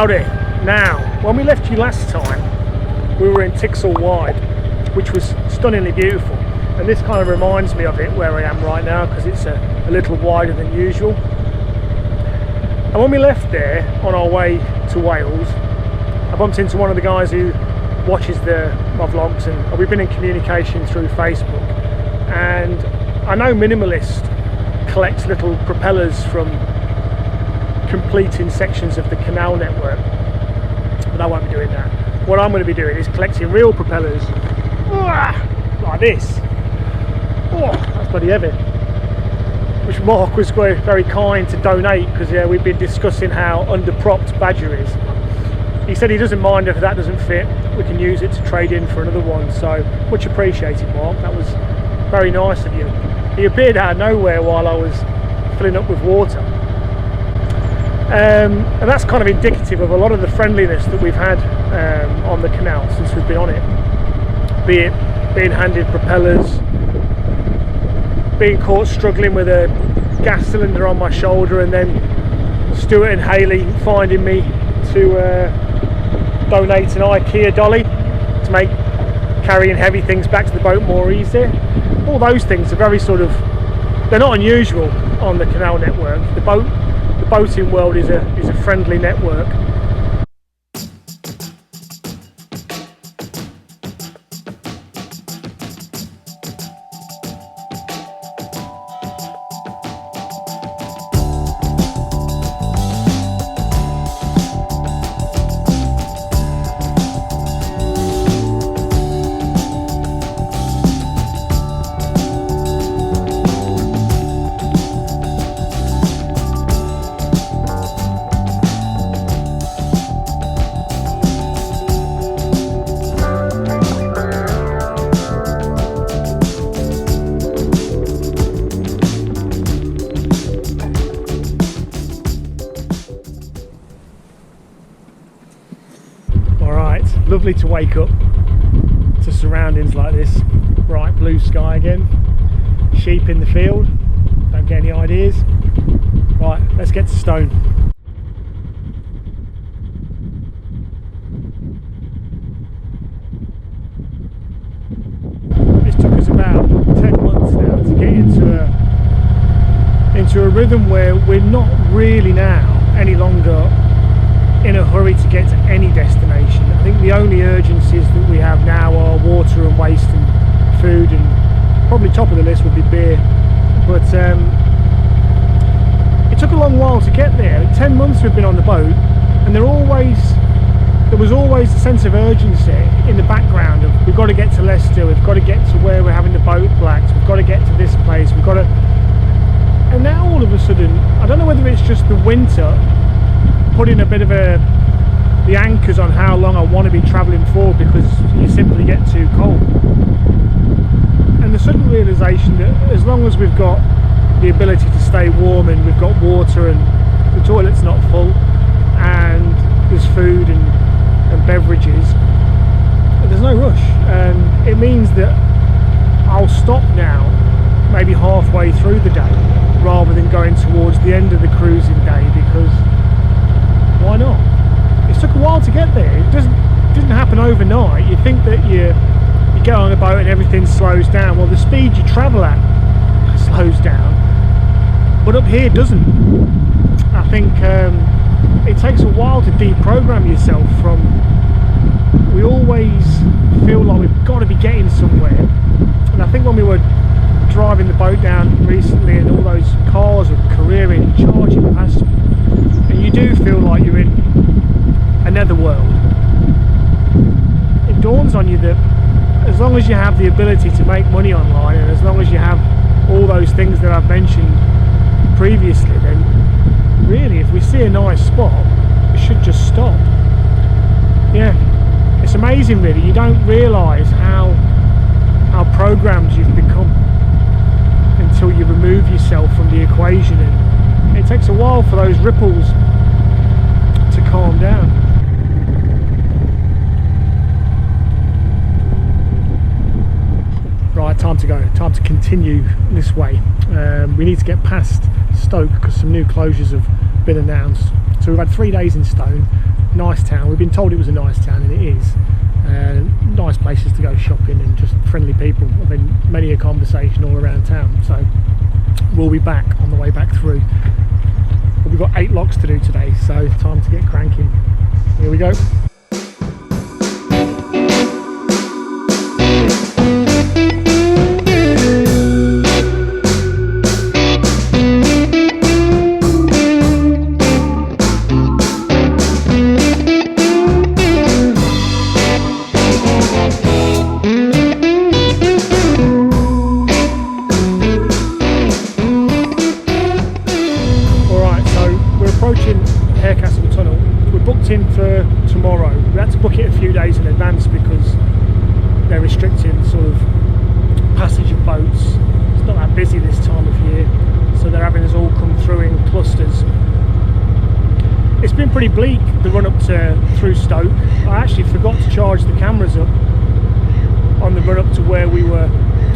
Howdy. Now, when we left you last time, we were in Tixall Wide, which was stunningly beautiful. And this kind of reminds me of it where I am right now, because it's a little wider than usual. And when we left there on our way to Wales, I bumped into one of the guys who watches my vlogs, and we've been in communication through Facebook. And I know Minimalist collects little propellers from completing sections of the canal network, but I won't be doing that. What I'm going to be doing is collecting real propellers like this. Oh, that's bloody heavy. Which Mark was very kind to donate, because we've been discussing how underpropped Badger is. He said he doesn't mind if that doesn't fit, we can use it to trade in for another one, so much appreciated, Mark. That was very nice of you. He appeared out of nowhere while I was filling up with water. And that's kind of indicative of a lot of the friendliness that we've had on the canal since we've been on it. Be it being handed propellers, being caught struggling with a gas cylinder on my shoulder, and then Stuart and Hayley finding me to donate an IKEA dolly to make carrying heavy things back to the boat more easier. All those things are very they're not unusual on the canal network. The boating world is a friendly network. Lovely to wake up to surroundings like this. Bright blue sky again, sheep in the field, don't get any ideas. Right, let's get to Stone. This took us about 10 months now to get into a rhythm where we're not really now any longer in a hurry to get to any destination. I think the only urgencies that we have now are water and waste and food, and probably top of the list would be beer. But it took a long while to get there. 10 months we've been on the boat, and there was always a sense of urgency in the background of we've got to get to Leicester, we've got to get to where we're having the boat blacked, we've got to get to this place, we've got to. And now all of a sudden, I don't know whether it's just the winter putting a bit of the anchors on how long I want to be travelling for, because you simply get too cold. And the sudden realisation that as long as we've got the ability to stay warm, and we've got water, and the toilet's not full, and there's food and beverages, there's no rush. And it means that I'll stop now maybe halfway through the day rather than going towards the end of the cruising day, because why not? It took a while to get there. It didn't happen overnight. You think that you get on a boat and everything slows down. Well, the speed you travel at slows down, but up here it doesn't. I think it takes a while to deprogram yourself from, we always feel like we've got to be getting somewhere. And I think when we were driving the boat down recently, and all those cars were careering and charging past you, and you do feel like you're in another world, it dawns on you that as long as you have the ability to make money online, and as long as you have all those things that I've mentioned previously, then really if we see a nice spot, we should just stop. Yeah, it's amazing really. You don't realise how programmed you've become until you remove yourself from the equation, and it takes a while for those ripples to calm down. Right, time to go, time to continue this way. We need to get past Stoke because some new closures have been announced. So we've had 3 days in Stone, nice town. We've been told it was a nice town, and it is. Nice places to go shopping and just friendly people. I've been many a conversation all around town, so we'll be back on the way back through. But we've got 8 locks to do today, so time to get cranking. Here we go. Harecastle tunnel. We're booked in for tomorrow. We had to book it a few days in advance because they're restricting sort of passage of boats. It's not that busy this time of year, so they're having us all come through in clusters. It's been pretty bleak the run up to through Stoke. I actually forgot to charge the cameras up on the run up to where we were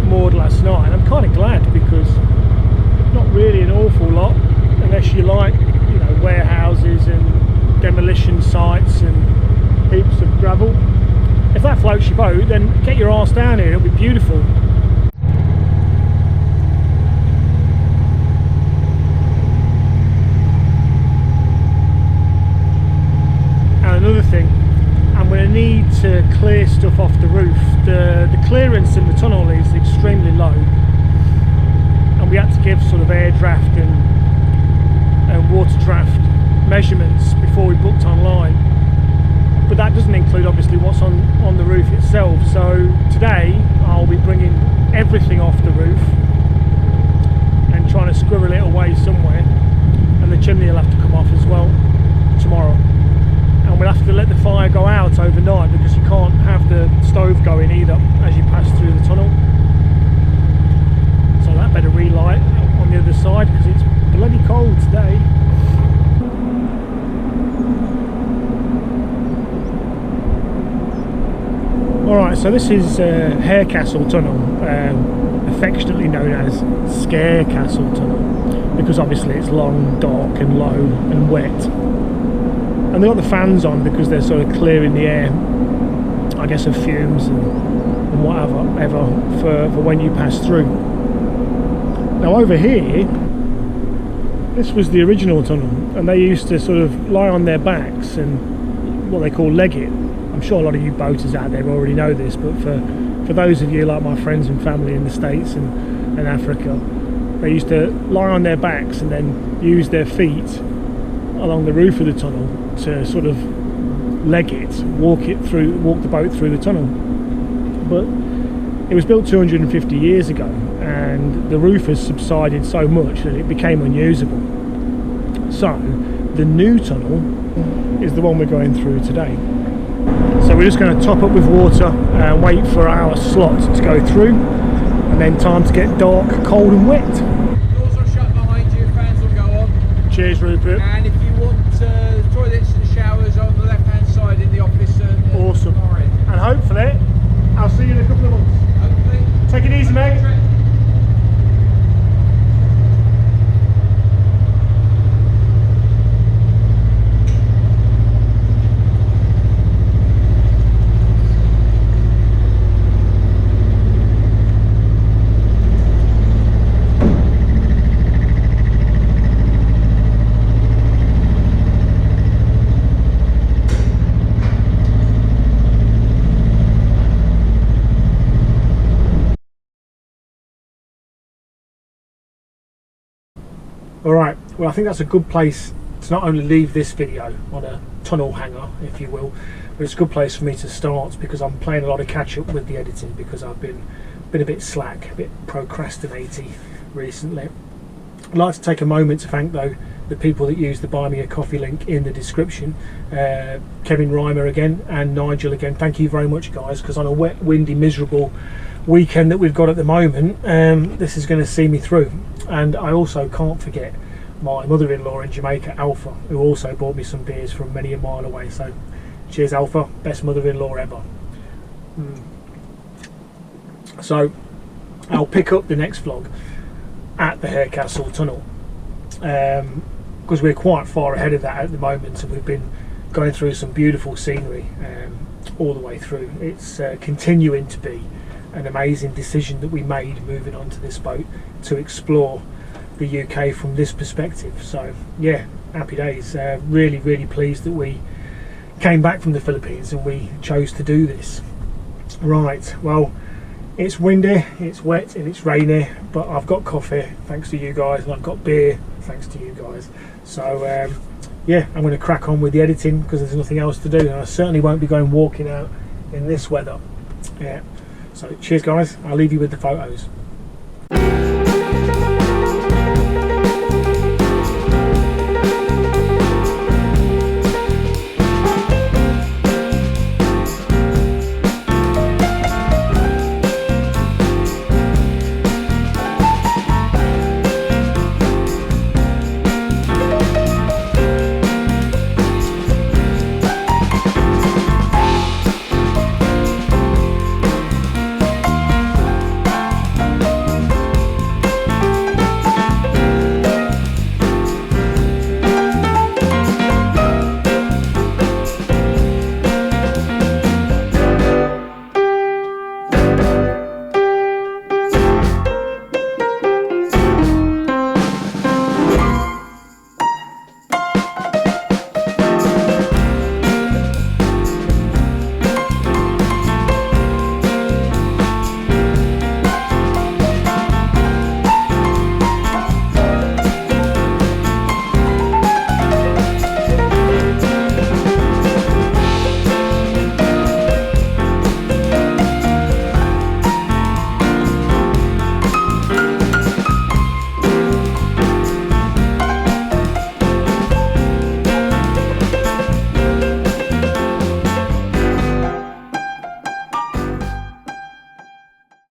moored last night, and I'm kind of glad because not really an awful lot unless you like, you know, warehouses and demolition sites and heaps of gravel. If that floats your boat, then get your arse down here, it'll be beautiful. And another thing, I'm going to need to clear stuff off the roof. The clearance in the tunnel is extremely low, and we had to give sort of air draft and water draft measurements before we booked online, but that doesn't include obviously what's on the roof itself. So today I'll be bringing everything off the roof and trying to squirrel it away somewhere, and the chimney will have to come off as well tomorrow, and we'll have to let the fire go out overnight because you can't have the stove going either as you pass through the tunnel. So that better relight on the other side because it's bloody cold today. Alright, so this is Harecastle Tunnel, affectionately known as Scarecastle Tunnel, because obviously it's long, dark and low and wet. And they've got the fans on because they're sort of clearing the air, I guess, of fumes and whatever for when you pass through. Now over here, this was the original tunnel, and they used to sort of lie on their backs and what they call leg it. I'm sure a lot of you boaters out there already know this, but for those of you like my friends and family in the States and Africa, they used to lie on their backs and then use their feet along the roof of the tunnel to sort of leg it, walk the boat through the tunnel. But it was built 250 years ago, and the roof has subsided so much that it became unusable. So the new tunnel is the one we're going through today. So we're just going to top up with water and wait for our slot to go through, and then time to get dark, cold and wet. Doors are shut behind you, fans will go on. Cheers, Rupert. And if you want toilets and showers on the left hand side in the office. Awesome. And hopefully I'll see you in a couple of months. Hopefully. Take it easy, mate. Alright, well I think that's a good place to not only leave this video on a tunnel hanger, if you will, but it's a good place for me to start because I'm playing a lot of catch up with the editing because I've been a bit slack, a bit procrastinating recently. I'd like to take a moment to thank though the people that use the Buy Me a Coffee link in the description. Kevin Reimer again and Nigel again, thank you very much guys, because on a wet, windy, miserable weekend that we've got at the moment, this is going to see me through. And I also can't forget my mother-in-law in Jamaica, Alpha, who also bought me some beers from many a mile away. So cheers Alpha, best mother-in-law ever. So I'll pick up the next vlog at the Harecastle tunnel because we're quite far ahead of that at the moment, and we've been going through some beautiful scenery all the way through. It's continuing to be an amazing decision that we made moving onto this boat to explore the UK from this perspective. So yeah, happy days. Really, really pleased that we came back from the Philippines and we chose to do this. Right, well, it's windy, it's wet and it's rainy, but I've got coffee thanks to you guys, and I've got beer thanks to you guys. So yeah, I'm going to crack on with the editing because there's nothing else to do, and I certainly won't be going walking out in this weather. Yeah, so cheers guys, I'll leave you with the photos.